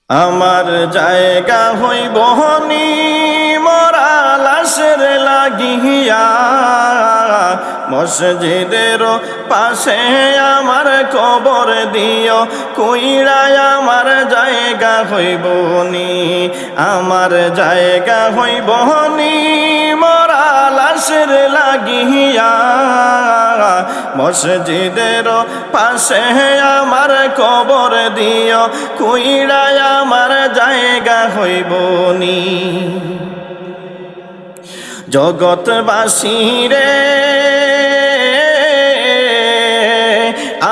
আমার জায়গা হইব হনি মরা লাশের লাগিয়া, মসজিদের পাশে আমার কবর দিও, কইরায় আমার জায়গা হইব নি। আমার জায়গা হইব হনি মরা লাশের লাগিয়া, মসজিদের পাশে আমার কবর দিও, কইরায় আমার জায়গা হইব নি। জগৎবাসী রে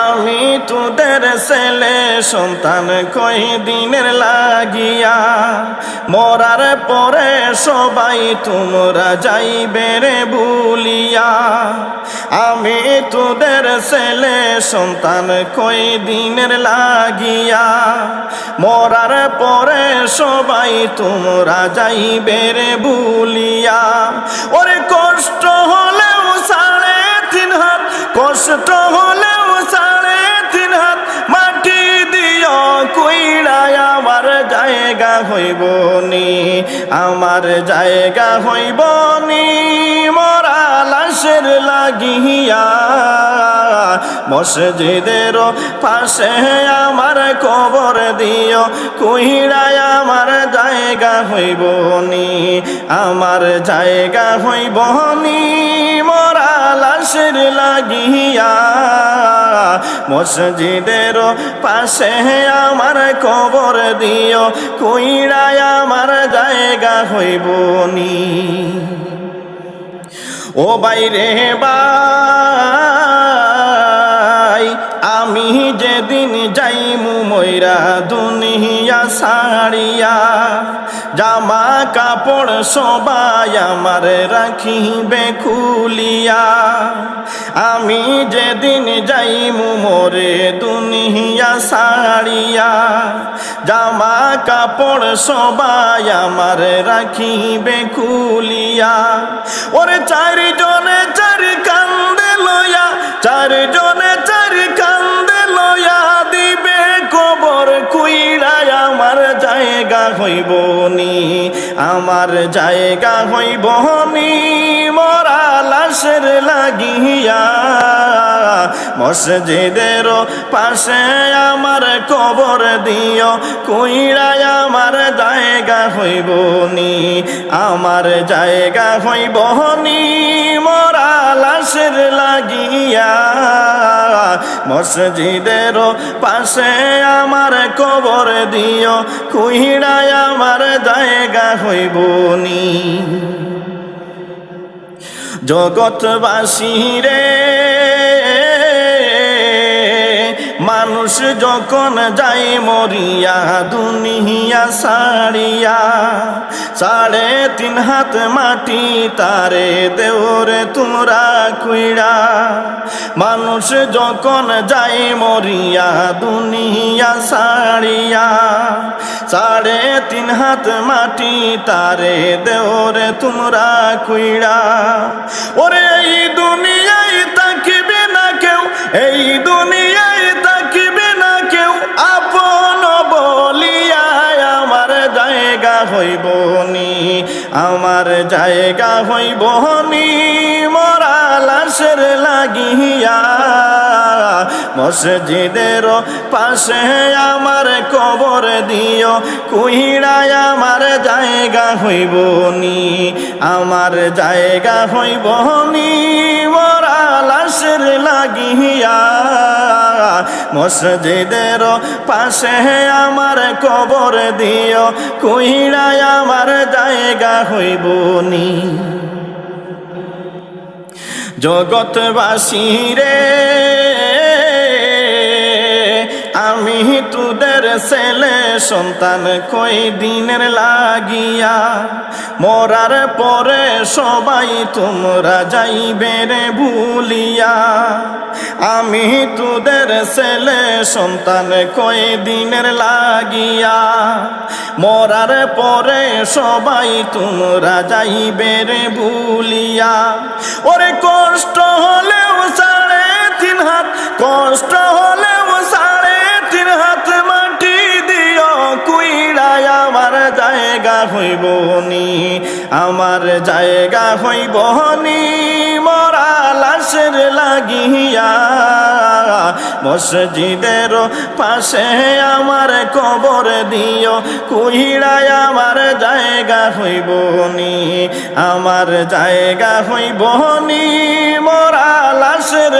আমি তোদের ছেলে সন্তান কয়দিনের লাগিয়া, মরার পরে সবাই তোমরা যাইবে রে ভুলিয়া। আমি তোদের ছেলে সন্তান কয়দিনের লাগিয়া, মরার পরে সবাই তোমরা যাইবে রে ভুলিয়া। ওরে কষ্ট হলেও 3.5 হাত, কষ্ট হলেও 3.5 হাত মাটি দিও, কইরায় আমার জায়গা হইব নি। আমার জায়গা হইব নি মরা লাশের লাগিয়া, মসজিদের পাশে আমার কবর দিও, কইরায় আমার জায়গা হইব নি। আমার জায়গা হইব নি মরা লাশের লাগিয়া, মসজিদের পাশে আমার কবর দিও, কইরায় আমার জায়গা হইব নি। ও বাইরে বাই আমি যেদিন যাইমু ময়রা দুনিয়া ছাড়িয়া, জামা কাপড় সবাই আমার রাখিবে খুলিয়া। আমি যেদিন যাইমু মোরে দুনিয়া ছাড়িয়া, জামা কাপড় সবাই আমার রাখিবে খুলিয়া। ওরে 4 জনে 4 কান্দে লইয়া, 4 জনে 4 কান্দে লইয়া দিবে কবর, কইরায় আমার জায়গা হইব নি। আমার জায়গা হইব নি মরা লাশের লাগিয়া, মসজিদের পাশে আমার কবর দিও, কইরায় আমার জায়গা হইব নি। আমার জায়গা হইব নি মরা লাশের লাগিয়া, মসজিদের পাশে আমার কবর দিও, কইরায় আমার জায়গা হইব নি। জগৎবাসী রে মানুষ যখন যায় মরিয়া দুনিয়া ছাড়িয়া, 3.5 হাত মাটি তারে দেওরে তোমরা কইরা। মানুষ যখন যায় মরিয়া দুনিয়া ছাড়িয়া, 3.5 হাত মাটি তারে দেওরে তোমরা কইরা। ওরে এই দুনিয়ায় তাকিবে না কেউ, এই দুনিয়ায় তাকিবে না কেউ, আপন বলিয়া আমার জায়গা হইব নি। আমার জায়গা হইব নি মরা লাশের লাগিয়া, মসজিদের পাশে আমার কবর দিও, কইরায় আমার জায়গা হইব নি। আমার জায়গা হইব নি মরা লাশের লাগিয়া, মসজিদের পাশে আমার কবর দিও, কইরায় আমার জায়গা হইব নি। জগৎবাসী রে আমি তোদের ছেলে সন্তান কয়দিনের লাগিয়া, মরার পরে সবাই তোমরা যাইবে রে ভুলিয়া। আমি তোদের ছেলে সন্তান কয়দিনের লাগিয়া, মরার পরে সবাই তোমরা যাইবে রে ভুলিয়া। ওরে কষ্ট হলেও 3.5 হাত, কষ্ট হলেও 3.5 হাত মাটি দিও, কুইরা হইব নি, আমার জায়গা হইব নি মরা লাশের লাগিয়া। মসজিদের পাশে আমার কবর দিও, কুইড়ায় আমার জায়গা হইব নি, আমার জায়গা হইব নি মরা লাশের